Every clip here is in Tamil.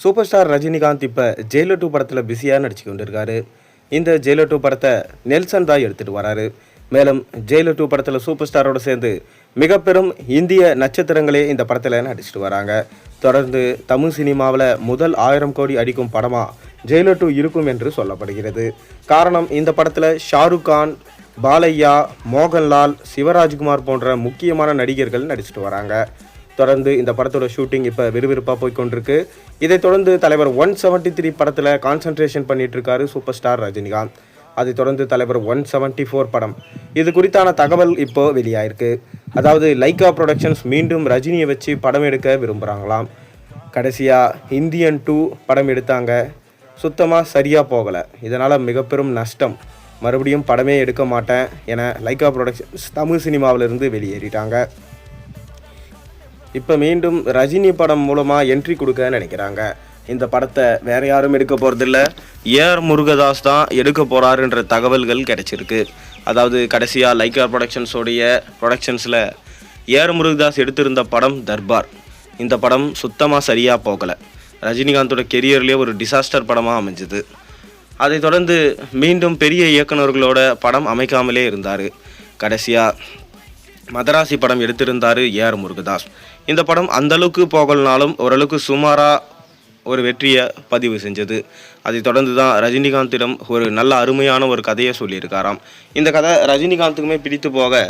சூப்பர் ஸ்டார் ரஜினிகாந்த் இப்போ ஜெயிலர் 2 படத்தில் பிஸியாக நடிச்சு கொண்டிருக்காரு. இந்த ஜெயிலர் 2 படத்தை நெல்சன் தான் எடுத்துகிட்டு வராரு. மேலும் ஜெயிலர் 2 படத்தில் சூப்பர் ஸ்டாரோடு சேர்ந்து மிக பெரும் இந்திய நட்சத்திரங்களே இந்த படத்தில் நடிச்சிட்டு வராங்க. தொடர்ந்து தமிழ் சினிமாவில் முதல் 1000 கோடி அடிக்கும் படமாக ஜெயிலர் 2 இருக்கும் என்று சொல்லப்படுகிறது. காரணம், இந்த படத்தில் ஷாருக் கான், பாலையா, மோகன்லால், சிவராஜ்குமார் போன்ற முக்கியமான நடிகர்கள் நடிச்சிட்டு வராங்க. தொடர்ந்து இந்த படத்தோட ஷூட்டிங் இப்போ விறுவிறுப்பாக போய்கொண்டிருக்கு. இதைத் தொடர்ந்து தலைவர் 173 படத்தில் கான்சன்ட்ரேஷன் பண்ணிட்டு இருக்காரு சூப்பர் ஸ்டார் ரஜினிகாந்த். அதைத் தொடர்ந்து தலைவர் 174 படம், இது குறித்தான தகவல் இப்போ வெளியாயிருக்கு. அதாவது லைகா ப்ரொடக்ஷன்ஸ் மீண்டும் ரஜினியை வச்சு படம் எடுக்க விரும்புகிறாங்களாம். கடைசியாக இந்தியன் 2 படம் எடுத்தாங்க, சுத்தமாக சரியாக போகலை. இதனால் மிக பெரும் நஷ்டம். மறுபடியும் படமே எடுக்க மாட்டேன் என லைகா ப்ரொடக்ஷன்ஸ் தமிழ் சினிமாவிலிருந்து வெளியேறிட்டாங்க. இப்போ மீண்டும் ரஜினி படம் மூலமாக என்ட்ரி கொடுக்க நினைக்கிறாங்க. இந்த படத்தை வேறு யாரும் எடுக்க போகிறதில்ல, ஏஆர் முருகதாஸ் தான் எடுக்க போகிறாருன்ற தகவல்கள் கிடைச்சிருக்கு. அதாவது கடைசியாக லைகா ப்ரொடக்ஷன்ஸில் ஏஆர் முருகதாஸ் எடுத்திருந்த படம் தர்பார். இந்த படம் சுத்தமாக சரியாக போகலை. ரஜினிகாந்தோட கெரியர்லேயே ஒரு டிசாஸ்டர் படமாக அமைஞ்சுது. அதைத் தொடர்ந்து மீண்டும் பெரிய இயக்குநர்களோட படம் அமைக்காமலே இருந்தார். கடைசியாக மதராசி படம் எடுத்திருந்தார் ஏஆர் முருகதாஸ். இந்த படம் அந்தளவுக்கு போகலனாலும் ஓரளவுக்கு சுமாராக ஒரு வெற்றியை பதிவு செஞ்சது. அதைத் தொடர்ந்து தான் ரஜினிகாந்திடம் ஒரு நல்ல அருமையான ஒரு கதையை சொல்லியிருக்காராம். இந்த கதை ரஜினிகாந்துக்குமே பிடித்து போக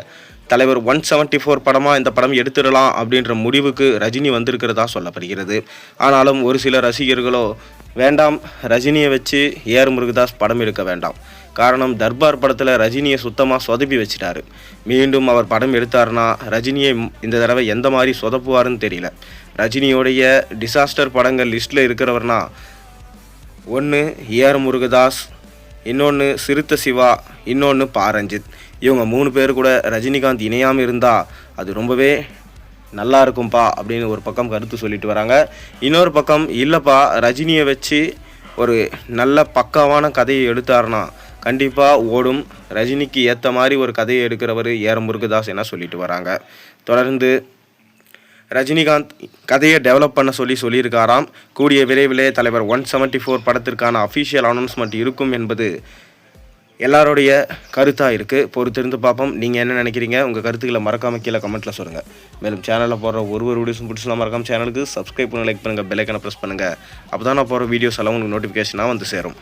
தலைவர் 174 படமாக இந்த படம் எடுத்துடலாம் அப்படின்ற முடிவுக்கு ரஜினி வந்திருக்கிறதா சொல்லப்படுகிறது. ஆனாலும் ஒரு சில ரசிகர்களோ வேண்டாம், ரஜினியை வச்சு ஏஆர் முருகதாஸ் படம் எடுக்க வேண்டாம். காரணம், தர்பார் படத்தில் ரஜினியை சுத்தமாக சொதப்பி வச்சிட்டாரு. மீண்டும் அவர் படம் எடுத்தார்னா ரஜினியை இந்த தடவை எந்த மாதிரி சொதப்புவாருன்னு தெரியல. ரஜினியோடைய டிசாஸ்டர் படங்கள் லிஸ்ட்டில் இருக்கிறவர்னா ஒன்று ஏஆர் முருகதாஸ், இன்னொன்று சிறுத்தை சிவா, இன்னொன்று பாரஞ்சித். இவங்க 3 பேர் கூட ரஜினிகாந்த் இணையாமல் இருந்தால் அது ரொம்பவே நல்லா இருக்கும்பா அப்படின்னு ஒரு பக்கம் கருத்து சொல்லிட்டு வராங்க. இன்னொரு பக்கம் இல்லைப்பா, ரஜினியை வச்சு ஒரு நல்ல பக்காவான கதையை எடுத்தார்னா கண்டிப்பாக ஓடும், ரஜினிக்கு ஏற்ற மாதிரி ஒரு கதையை எடுக்கிறவர் ஏஆர் முருகதாஸ் என சொல்லிட்டு வராங்க. தொடர்ந்து ரஜினிகாந்த் கதையை டெவலப் பண்ண சொல்லியிருக்காராம். கூடிய விரைவிலே தலைவர் 174 படத்திற்கான அஃபிஷியல் அனௌன்ஸ்மெண்ட் இருக்கும் என்பது எல்லாருடைய கருத்தாக இருக்குது. பொறுத்திருந்து பார்ப்போம். நீங்கள் என்ன நினைக்கிறீங்க? உங்கள் கருத்துக்களை மறக்காமல் கீழே கமெண்ட்டில் சொல்லுங்கள். மேலும் சேனலில் போடுற ஒரு வீடியோஸும் பிடிச்சலாம் மறக்காமல் சேனலுக்கு சப்ஸ்கிரைப் பண்ணி லைக் பண்ணுங்கள், பெல் ஐக்கனை ப்ரெஸ் பண்ணுங்கள். அப்போ தான் நான் போகிற வீடியோஸ் எல்லாம் உங்களுக்கு நோட்டிஃபிகேஷனாக வந்து சேரும்.